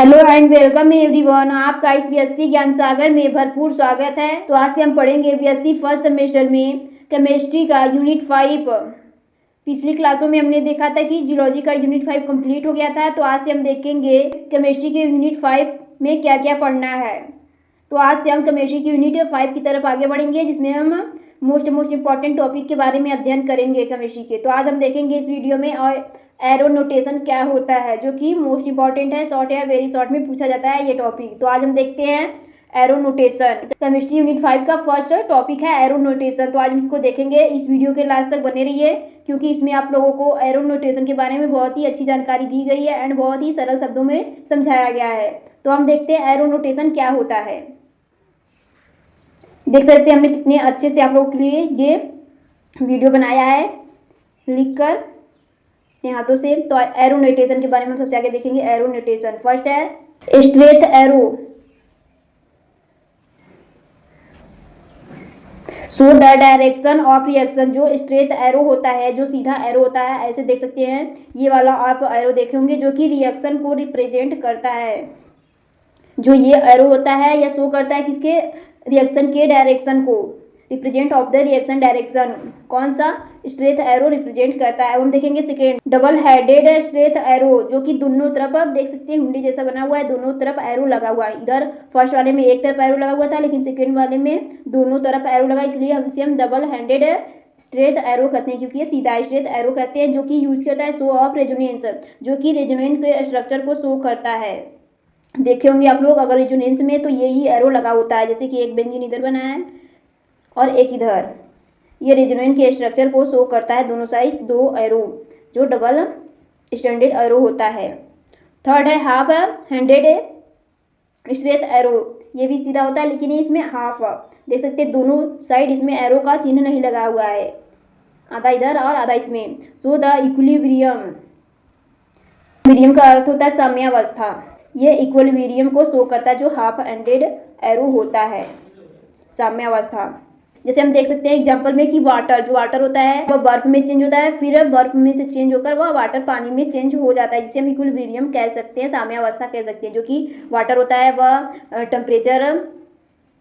Hello and welcome everyone. आपका इस BSc ज्ञान सागर में भरपूर स्वागत है। तो आज से हम पढ़ेंगे बीएससी फर्स्ट सेमेस्टर में केमिस्ट्री का यूनिट 5। पिछली क्लासों में हमने देखा था कि जियोलॉजी का यूनिट 5 कंप्लीट हो गया था। तो आज से हम देखेंगे केमिस्ट्री के यूनिट 5 में क्या क्या पढ़ना है। तो आज से हम केमिस्ट्री की यूनिट 5 की तरफ आगे बढ़ेंगे, जिसमें हम मोस्ट इंपॉर्टेंट टॉपिक के बारे में अध्ययन करेंगे केमिस्ट्री के। तो आज हम देखेंगे इस वीडियो में एरो नोटेशन क्या होता है, जो कि मोस्ट इंपॉर्टेंट है, शॉर्ट या वेरी शॉर्ट में पूछा जाता है ये टॉपिक। तो आज हम देखते हैं एरो नोटेशन। केमिस्ट्री यूनिट 5 का फर्स्ट टॉपिक है एरो नोटेशन। तो आज हम इसको देखेंगे। इस वीडियो के लास्ट तक बने रहिए, क्योंकि इसमें आप लोगों को एरो नोटेशन के बारे में बहुत ही अच्छी जानकारी दी गई है एंड बहुत ही सरल शब्दों में समझाया गया है। तो हम देखते हैं एरो नोटेशन क्या होता है। देख सकते हैं हमने कितने अच्छे से आप लोगों के लिए ये वीडियो बनाया है लिखकर अपने हाथों से। तो एरो नोटेशन के बारे में हम सबसे आगे देखेंगे। एरो नोटेशन फर्स्ट है straight arrow, show the direction of reaction. जो स्ट्रेट एरो होता है, जो सीधा एरो होता है, ऐसे देख सकते हैं। ये वाला आप एरो देखे होंगे, जो कि रिएक्शन को रिप्रेजेंट करता है। जो ये एरो होता है यह शो करता है किसके, रिएक्शन के डायरेक्शन को, represent of the reaction direction. कौन सा, स्ट्रेट एरो रिप्रेजेंट करता है। हम देखेंगे second double headed straight arrow, जो कि दोनों तरफ आप देख सकते हैं हुंडी जैसा बना हुआ है, दोनों तरफ एरो लगा हुआ है। इधर फर्स्ट वाले में एक तरफ एरो लगा हुआ था, लेकिन सेकेंड वाले में दोनों तरफ एरो लगा, इसलिए हम डबल हैंडेड स्ट्रेट एरो कहते हैं, क्योंकि ये सीधा स्ट्रेट एरो कहते हैं। जो कि यूज करता है शो ऑफ रेजोनेंस, जो कि रेजोनेंस के स्ट्रक्चर को शो करता है। देखे होंगे आप लोग अगर रेजोनेंस में, तो यही एरो लगा होता है। जैसे कि एक बेंजीन इधर बना है और एक इधर, ये रेजोनेंस के स्ट्रक्चर को शो करता है, दोनों साइड दो एरो, जो डबल स्टैंडर्ड एरो होता है। थर्ड है हाफ हैंडेड स्ट्रेट एरो, ये भी सीधा होता है, लेकिन इसमें हाफ देख सकते हैं, दोनों साइड इसमें एरो का चिन्ह नहीं लगा हुआ है, आधा इधर और आधा इसमें। सो द इक्विलिब्रियम, इक्विलिब्रियम का अर्थ होता है साम्यावस्था। ये इक्विलिब्रियम को शो करता है, जो हाफ हैंडेड एरो होता है, साम्यावस्था। जैसे हम देख सकते हैं एग्जांपल में कि वाटर, जो वाटर होता है वह बर्फ में चेंज होता है, फिर बर्फ में से चेंज होकर वह वाटर पानी में चेंज हो जाता है, जिसे हम इक्विलिब्रियम कह सकते हैं, साम्यावस्था कह सकते हैं। जो कि वाटर होता है वह टेम्परेचर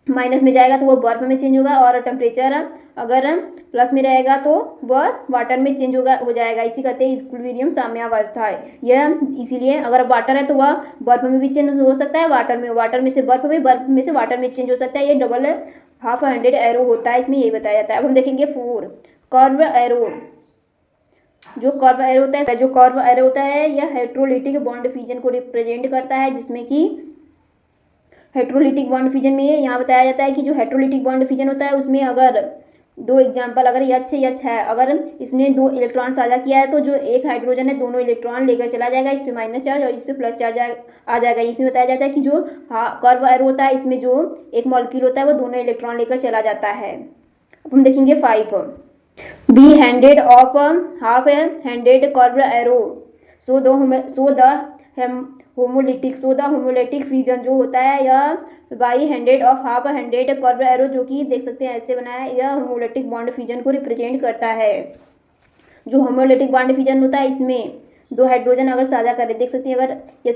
माइनस में जाएगा तो वह बर्फ में चेंज होगा, और टेम्परेचर अगर प्लस में रहेगा तो वह वाटर में चेंज हो जाएगा। इसी कहते हैं इक्विलिब्रियम साम्यावस्था है यह। इसीलिए अगर वाटर है तो वह बर्फ में भी चेंज हो सकता है, वाटर में से बर्फ में से वाटर में चेंज हो सकता है। ये डबल हाफ हैंडेड एरो होता है, इसमें यही बताया जाता है। अब हम देखेंगे 4 कर्व एरो। जो कर्व एरो होता है यह हेट्रोलिटिक बॉन्ड फ्यूजन को रिप्रेजेंट करता है, जिसमें कि हेट्रोलिटिक बॉन्ड फ्यूजन में यहाँ बताया जाता है कि जो हेट्रोलिटिक बॉन्ड फ्यूजन होता है उसमें अगर दो एग्जाम्पल, अगर H है, अगर इसने 2 इलेक्ट्रॉन साझा किया है तो जो एक हाइड्रोजन है दोनों इलेक्ट्रॉन लेकर चला जाएगा, इस पे माइनस चार्ज और इस पे प्लस चार्ज आ जाएगा। इसमें बताया जाता है कि जो कर्व एरो होता है इसमें जो एक मॉलिक्यूल होता है वो दोनों इलेक्ट्रॉन लेकर चला जाता है। अब हम देखेंगे 5 be handed of half handed curve arrow, so the homolytic fusion जो होता है यह by handed of half handed curve arrow, जो कि देख सकते हैं ऐसे बना है, यह होमोलिटिक बॉन्ड फ्यूजन को रिप्रेजेंट करता है। जो होमोलिटिक बॉन्ड फ्यूजन होता है इसमें 2 हाइड्रोजन अगर साझा करें, देख सकते हैं अगर यह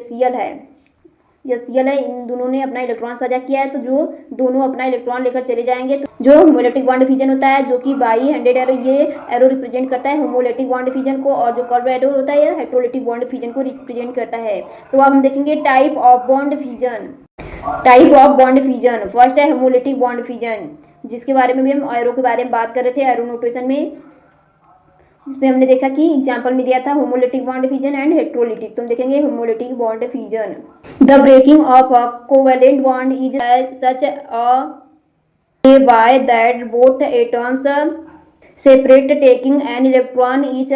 Cl है, इन दोनों ने अपना इलेक्ट्रॉन साझा किया है, तो जो दोनों अपना इलेक्ट्रॉन लेकर चले जाएंगे, तो जो होमोलिटिक बॉन्ड फ्यूजन होता है जो कि बाई हैंडेड एरो, ये एरो रिप्रेजेंट करता है होमोलिटिक बॉन्ड फ्यूजन को, और जो कर्व एरो होता है यह हेट्रोलिटिक बॉन्ड फ्यूजन को रिप्रेजेंट करता है। तो अब हम देखेंगे type of bond fusion. First है होमोलिटिक बॉन्ड फ्यूजन, जिसके बारे में भी हम एरो के बारे में बात कर रहे थे एरो नोटेशन में, जिसमें हमने देखा कि एग्जाम्पल में दिया था homolytic bond fusion and heterolytic. तो हम देखेंगे homolytic bond fusion. The breaking of a covalent bond is such a way that both atoms separate, taking an electron each,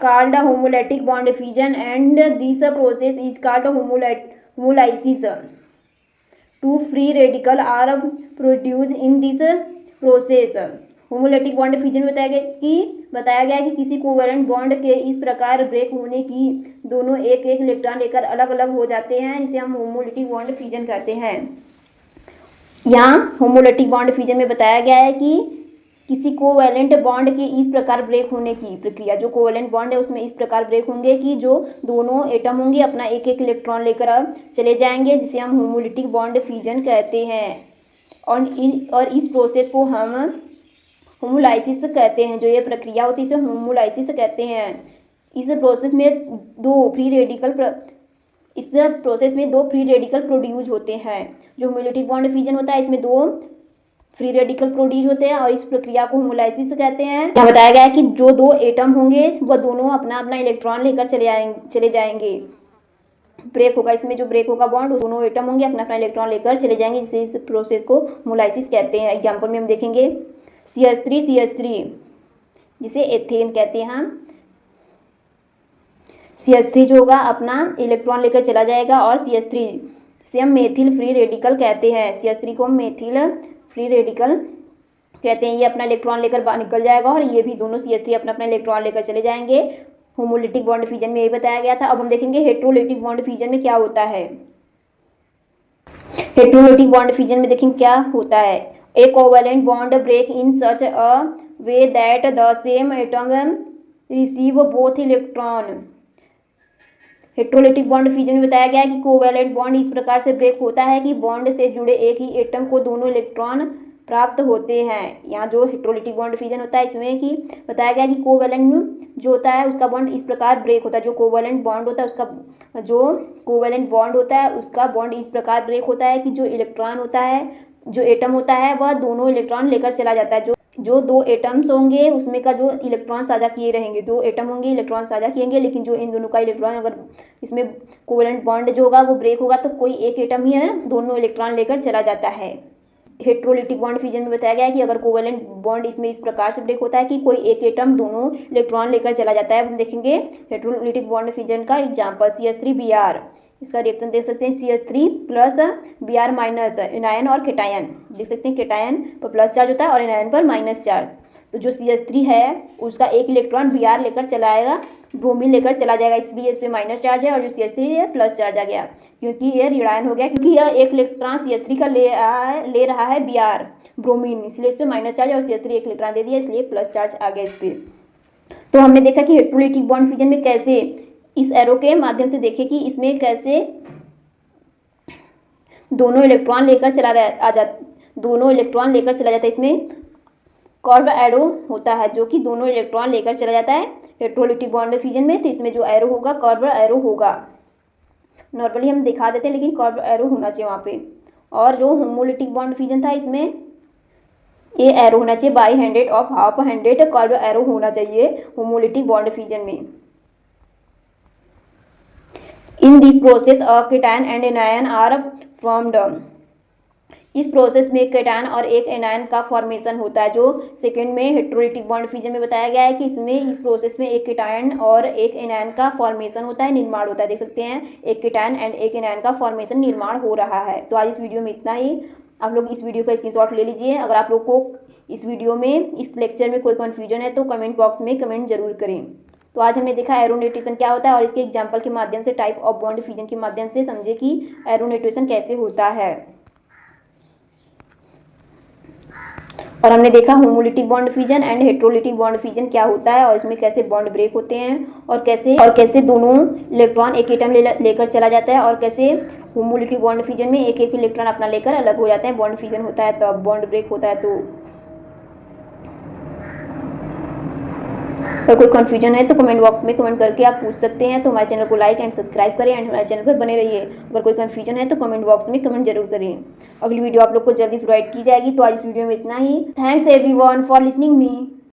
called homolytic bond fusion, and this process is called homolysis. 2 free radicals are produced in this process. Homolytic bond fusion में बताया गया कि किसी covalent bond के इस प्रकार break होने की दोनों एक इलेक्ट्रॉन लेकर अलग अलग हो जाते हैं, जिसे हम होमोलिटिक बॉन्ड फ्यूजन कहते हैं। यहाँ होमोलिटिक बॉन्ड फ्यूजन में बताया गया है कि किसी कोवैलेंट बॉन्ड के इस प्रकार ब्रेक होने की प्रक्रिया, जो कोवैलेंट बॉन्ड है उसमें इस प्रकार ब्रेक होंगे कि जो दोनों एटम होंगे अपना एक एक इलेक्ट्रॉन लेकर अब चले जाएंगे, जिसे हम होमोलिटिक बॉन्ड फ्यूजन कहते हैं। और इस प्रोसेस को हम होमोलाइसिस कहते हैं। जो ये प्रक्रिया होती है इसे होमोलाइसिस कहते हैं। इस प्रोसेस में दो फ्री रेडिकल प्रोड्यूस होते हैं। जो होमोलिटिक बॉन्ड फ्यूजन होता है इसमें दो फ्री रेडिकल प्रोड्यूस होते हैं और इस प्रक्रिया को होमोलाइसिस कहते हैं। यहाँ बताया गया है कि जो दो एटम होंगे वह दोनों अपना अपना इलेक्ट्रॉन लेकर चले जाएंगे। ब्रेक होगा, इसमें जो ब्रेक होगा बॉन्ड, दोनों एटम होंगे अपना अपना इलेक्ट्रॉन लेकर चले जाएंगे, जिसे इस प्रोसेस को होमोलाइसिस कहते हैं। एग्जाम्पल में हम देखेंगे CH3 जिसे एथेन कहते हैं हम। CH3 जो होगा अपना इलेक्ट्रॉन लेकर चला जाएगा और CH3 जिसे हम मेथिल फ्री रेडिकल कहते हैं। CH3 को हम मेथिल फ्री रेडिकल कहते हैं। ये अपना इलेक्ट्रॉन लेकर बाहर निकल जाएगा और ये भी दोनों CH3 अपना अपना इलेक्ट्रॉन लेकर चले जाएंगे। होमोलिटिक बॉन्ड फ्यूजन में यही बताया गया था। अब हम देखेंगे हेट्रोलिटिक बॉन्ड फ्यूजन में क्या होता है। हेट्रोलिटिक बॉन्ड फ्यूजन में देखेंगे क्या होता है। A covalent bond break in such a way that the same atom receive both electron. Heterolytic bond fusion में बताया गया है कि कोवैलेंट बॉन्ड इस प्रकार से ब्रेक होता है कि बॉन्ड से जुड़े एक ही एटम को दोनों इलेक्ट्रॉन प्राप्त होते हैं। यहाँ जो हेट्रोलिटिक बॉन्ड फ्यूजन होता है इसमें कि बताया गया कि कोवैलेंट जो होता है उसका बॉन्ड इस प्रकार ब्रेक होता है। जो कोवैलेंट बॉन्ड होता है उसका बॉन्ड इस प्रकार ब्रेक होता है कि जो इलेक्ट्रॉन होता है, जो एटम होता है वह दोनों इलेक्ट्रॉन लेकर चला जाता है। जो दो एटम्स होंगे उसमें का जो इलेक्ट्रॉन साझा किए रहेंगे, दो एटम होंगे इलेक्ट्रॉन साझा किएंगे, लेकिन जो इन दोनों का इलेक्ट्रॉन अगर इसमें कोवैलेंट बॉन्ड जो होगा वो ब्रेक होगा तो कोई एक एटम ही है दोनों इलेक्ट्रॉन लेकर चला जाता है। हेट्रोलिटिक बॉन्ड फ्यूजन में बताया गया है कि अगर कोवैलेंट बॉन्ड इसमें इस प्रकार से ब्रेक होता है कि कोई एक एटम दोनों इलेक्ट्रॉन लेकर चला जाता है। हम देखेंगे हेट्रोलिटिक बॉन्ड फ्यूजन का एग्जांपल CH3Br। इसका रिएक्शन देख सकते हैं CH3 plus Br minus anion और केटायन। देख सकते हैं केटायन पर प्लस चार्ज होता है और एनायन पर माइनस चार्ज। तो जो CH3 है उसका एक इलेक्ट्रॉन Br लेकर चला आएगा, ब्रोमीन लेकर चला जाएगा, इसलिए इस पर माइनस चार्ज है। और जो CH3 है प्लस चार्ज आ गया क्योंकि ये ऋणायन हो गया, क्योंकि यह एक इलेक्ट्रॉन CH3 का ले रहा है Br ब्रोमीन, इसलिए इस पर माइनस चार्ज और CH3 एक इलेक्ट्रॉन दे दिया इसलिए प्लस चार्ज आ गया इस पर। तो हमने देखा कि हेट्रोलिटिक बॉन्ड फ्यूजन में कैसे इस एरो के माध्यम से देखे कि इसमें कैसे दोनों इलेक्ट्रॉन लेकर चला जाता है। इसमें कर्व एरो होता है जो कि दोनों इलेक्ट्रॉन लेकर चला जाता है हेट्रोलिटिक बॉन्ड फ्यूजन में। तो इसमें जो एरो होगा कर्व एरो होगा। नॉर्मली हम दिखा देते हैं लेकिन कर्व एरो होना चाहिए वहाँ पे। और जो होमोलिटिक बॉन्ड फ्यूजन था इसमें ये एरो होना चाहिए bi handed of half handed curve arrow होना चाहिए होमोलिटिक बॉन्ड फ्यूजन में। In this process a cation and anion are formed. इस प्रोसेस में एक केटायन और एक एनायन का फॉर्मेशन होता है। जो सेकंड में हेट्रोलिटिक बॉन्ड फ्यूजन में बताया गया है कि इसमें इस प्रोसेस में एक केटायन और एक एनायन का फॉर्मेशन होता है, निर्माण होता है। देख सकते हैं एक केटायन एंड एक एनायन का फॉर्मेशन निर्माण हो रहा है। तो आज इस वीडियो में इतना ही। आप लोग इस वीडियो का स्क्रीनशॉट ले लीजिए। अगर आप लोग को इस वीडियो में इस लेक्चर में कोई कन्फ्यूजन है तो कमेंट बॉक्स में कमेंट जरूर करें। तो आज हमने देखा एरोनेटेशन क्या होता है और इसके एग्जाम्पल के माध्यम से टाइप ऑफ बॉन्ड फ्यूजन के माध्यम से समझे कि एरोनेटेशन कैसे होता है। और हमने देखा homolytic bond fusion and heterolytic bond fusion क्या होता है और इसमें कैसे बॉन्ड ब्रेक होते हैं और कैसे दोनों इलेक्ट्रॉन एक एटम लेकर चला जाता है और कैसे होमोलिटिक बॉन्ड फ्यूजन में एक एक इलेक्ट्रॉन अपना लेकर अलग हो जाते हैं। बॉन्ड फ्यूजन होता है तब बॉन्ड ब्रेक होता है। तो अगर कोई कन्फ्यूजन है तो कमेंट बॉक्स में कमेंट करके आप पूछ सकते हैं। तो हमारे चैनल को लाइक एंड सब्सक्राइब करें एंड हमारे चैनल पर बने रहिए। अगर कोई कन्फ्यूजन है तो कमेंट बॉक्स में कमेंट जरूर करें। अगली वीडियो आप लोग को जल्दी प्रोवाइड की जाएगी। तो आज इस वीडियो में इतना ही। Thanks everyone for listening me.